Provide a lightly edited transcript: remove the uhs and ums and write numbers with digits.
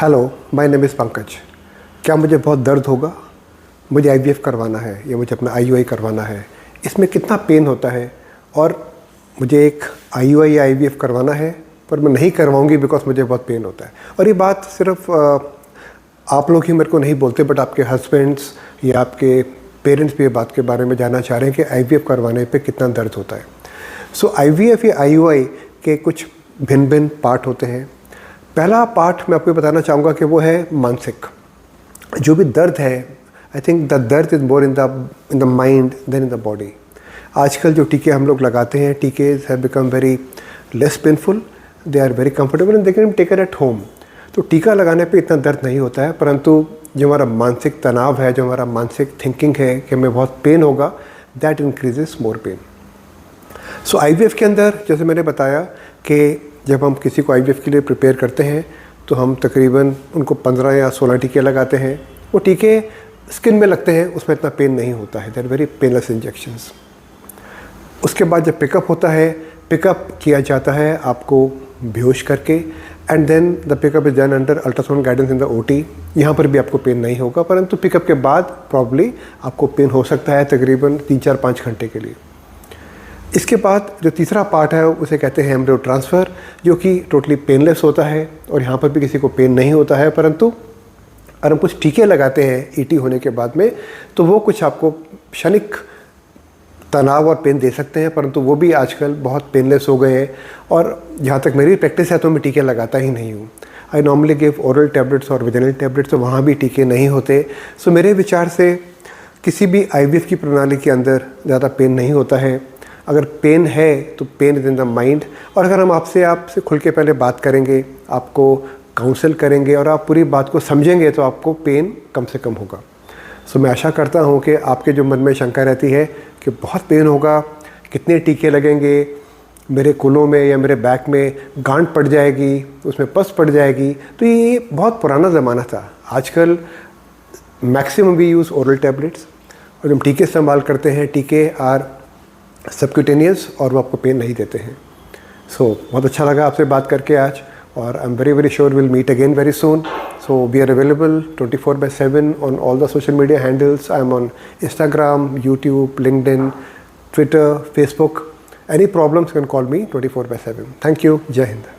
Hello, my name is Pankaj. क्या मुझे बहुत दर्द होगा? मुझे आईवीएफ करवाना है या मुझे अपना आईयूआई करवाना है। इसमें कितना पेन होता है? और मुझे एक आईयूआई या आईवीएफ करवाना है, पर मैं नहीं करवाऊंगी बिकॉज मुझे बहुत पेन होता है। और ये बात सिर्फ आप लोग ही मेरे को नहीं बोलते, बट आपके हस्बैंड्स या आपके पेरेंट्स भी ये बात के बारे में जानना चाह रहे हैं कि आईवीएफ करवाने पे कितना दर्द होता है। सो आईवीएफ या आईयूआई के कुछ भिन्न भिन्न पार्ट होते हैं। पहला पार्ट मैं आपको बताना चाहूँगा कि वो है मानसिक। जो भी दर्द है, आई थिंक द दर्द is more in the mind than in the body. आजकल जो टीके हम लोग लगाते हैं, टीके have become very less painful, they are very comfortable and they can take at home. तो टीका लगाने पे इतना दर्द नहीं होता है, परंतु जो हमारा मानसिक तनाव है, जो हमारा मानसिक थिंकिंग है कि हमें बहुत पेन होगा, that increases more pen. So IVF के अंदर जैसे मैंने बताया कि जब हम किसी को आईवीएफ के लिए प्रिपेयर करते हैं तो हम तकरीबन उनको 15 या 16 टीके लगाते हैं। वो टीके स्किन में लगते हैं, उसमें इतना पेन नहीं होता है, they are very painless injections. उसके बाद जब पिकअप होता है, पिकअप किया जाता है आपको बेहोश करके, and then the pickup is done under ultrasound guidance in the OT. यहाँ पर भी आपको पेन नहीं होगा, परंतु पिकअप के बाद प्रॉब्ली आपको पेन हो सकता है तकरीबन 3-4-5 घंटे के लिए। इसके बाद जो तीसरा पार्ट है उसे कहते हैं एम्ब्रियो ट्रांसफ़र, जो कि टोटली पेनलेस होता है और यहाँ पर भी किसी को पेन नहीं होता है। परंतु अगर हम कुछ टीके लगाते हैं ईटी होने के बाद में, तो वो कुछ आपको क्षणिक तनाव और पेन दे सकते हैं, परंतु वो भी आजकल बहुत पेनलेस हो गए हैं। और जहाँ तक मेरी प्रैक्टिस है तो मैं टीके लगाता ही नहीं हूँ। I normally give oral tablets और विजिनल टैबलेट्स, तो वहाँ भी टीके नहीं होते। सो मेरे विचार से किसी भी आईवीएफ की प्रणाली के अंदर ज़्यादा पेन नहीं होता है। अगर पेन है तो pain is in the mind. और अगर हम आपसे खुल के पहले बात करेंगे, आपको काउंसल करेंगे और आप पूरी बात को समझेंगे, तो आपको पेन कम से कम होगा। सो मैं आशा करता हूँ कि आपके जो मन में शंका रहती है कि बहुत पेन होगा, कितने टीके लगेंगे, मेरे कुलों में या मेरे बैक में गांठ पड़ जाएगी, उसमें पस पड़ जाएगी, तो ये बहुत पुराना ज़माना था। आजकल maximum we use oral tablets, और जब टीके इस्तेमाल करते हैं, टीके आर सबक्यूटेनियस और वो आपको पेन नहीं देते हैं। सो बहुत अच्छा लगा आपसे बात करके आज, और I am very very sure will meet again very soon. So we are available 24/7 on all the social media handles. I am on Instagram, YouTube, LinkedIn, Twitter, Facebook. Any problems you can call me 24/7. Thank you. Jai Hind.